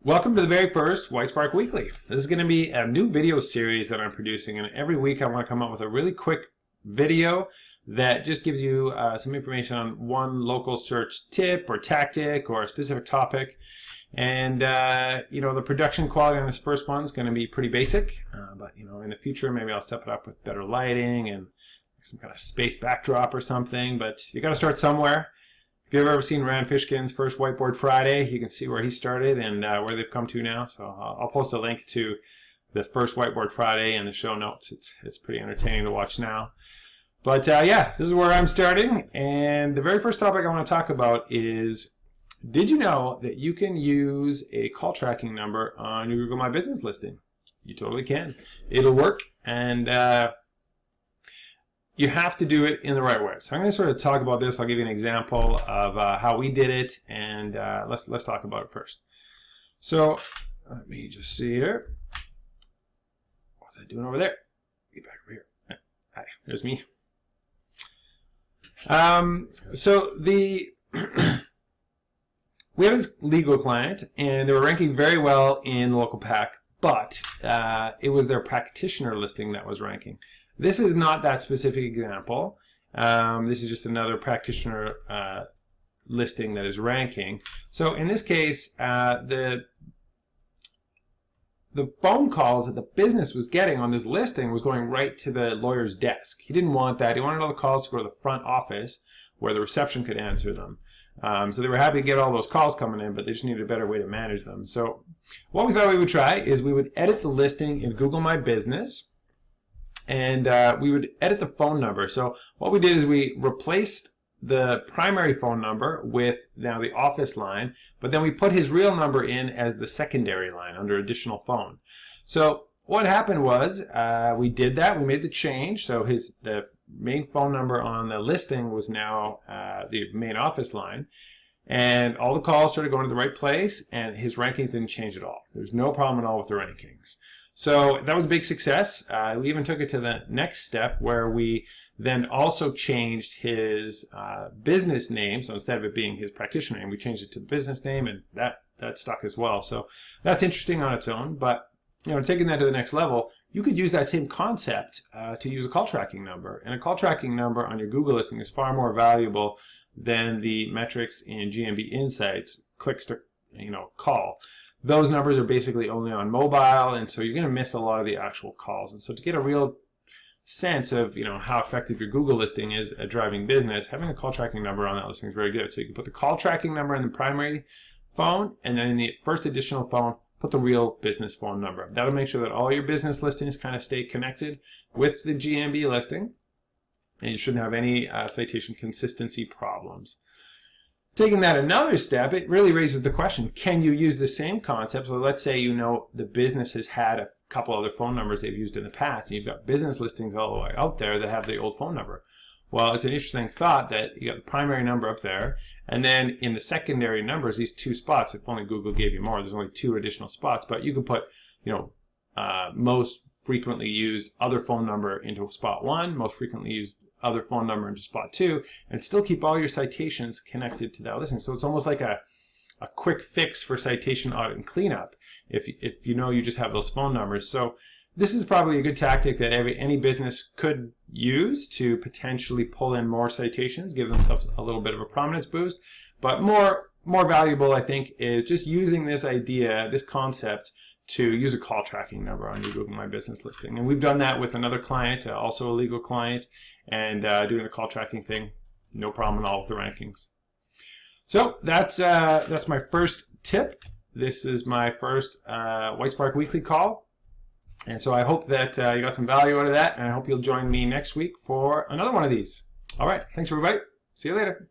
Welcome to the very first Whitespark Weekly. This is going to be a new video series that I'm producing, and every week I want to come up with a really quick video that just gives you some information on one local search tip or tactic or a specific topic. And the production quality on this first one is going to be pretty basic, but in the future maybe I'll step it up with better lighting and some kind of space backdrop or something. But you got to start somewhere. If you've ever seen Rand Fishkin's first Whiteboard Friday, you can see where he started and where they've come to now. So I'll post a link to the first Whiteboard Friday in the show notes. It's pretty entertaining to watch now. But yeah, this is where I'm starting. And the very first topic I want to talk about is, did you know that you can use a call tracking number on your Google My Business listing? You totally can. It'll work, and you have to do it in the right way. So I'm going to sort of talk about this. I'll give you an example of how we did it, and let's talk about it first. So let me just see here. What's that doing over there? Get back over here. Hi, there's me. So we have this legal client, and they were ranking very well in the local pack, but it was their practitioner listing that was ranking. This is not that specific example. This is just another practitioner listing that is ranking. So in this case, the phone calls that the business was getting on this listing was going right to the lawyer's desk. He didn't want that. He wanted all the calls to go to the front office where the reception could answer them. So they were happy to get all those calls coming in, but they just needed a better way to manage them. So what we thought we would try is we would edit the listing in Google My Business, and we would edit the phone number. So what we did is we replaced the primary phone number with now the office line, but then we put his real number in as the secondary line under additional phone. So what happened was we did that. We made the change. So the main phone number on the listing was now the main office line, and all the calls started going to the right place, and his rankings didn't change at all. There's no problem at all with the rankings. So that was a big success. We even took it to the next step where we then also changed his business name. So instead of it being his practitioner name, we changed it to the business name, and that stuck as well. So that's interesting on its own. But taking that to the next level, you could use that same concept to use a call tracking number. And a call tracking number on your Google listing is far more valuable than the metrics in GMB Insights, clicks to call. Those numbers are basically only on mobile, and so you're going to miss a lot of the actual calls. And so to get a real sense of how effective your Google listing is at driving business, having a call tracking number on that listing is very good. So you can put the call tracking number in the primary phone, and then in the first additional phone, put the real business phone number. That'll make sure that all your business listings kind of stay connected with the GMB listing, and you shouldn't have any citation consistency problems. Taking that another step, it really raises the question, can you use the same concept? So let's say the business has had a couple other phone numbers they've used in the past, and you've got business listings all the way out there that have the old phone number. Well, it's an interesting thought that you got the primary number up there, and then in the secondary numbers, these two spots, if only Google gave you more, there's only 2 additional spots, but you could put most frequently used other phone number into spot 1, most frequently used other phone number into spot 2, and still keep all your citations connected to that listing. So it's almost like a quick fix for citation audit and cleanup if you just have those phone numbers. So this is probably a good tactic that any business could use to potentially pull in more citations, give themselves a little bit of a prominence boost. But more valuable, I think, is just using this idea, this concept, to use a call tracking number on your Google My Business listing. And we've done that with another client, also a legal client, and doing the call tracking thing, no problem at all with the rankings. So that's my first tip. This is my first Whitespark Weekly call. And so I hope that you got some value out of that, and I hope you'll join me next week for another one of these. All right, thanks everybody. See you later.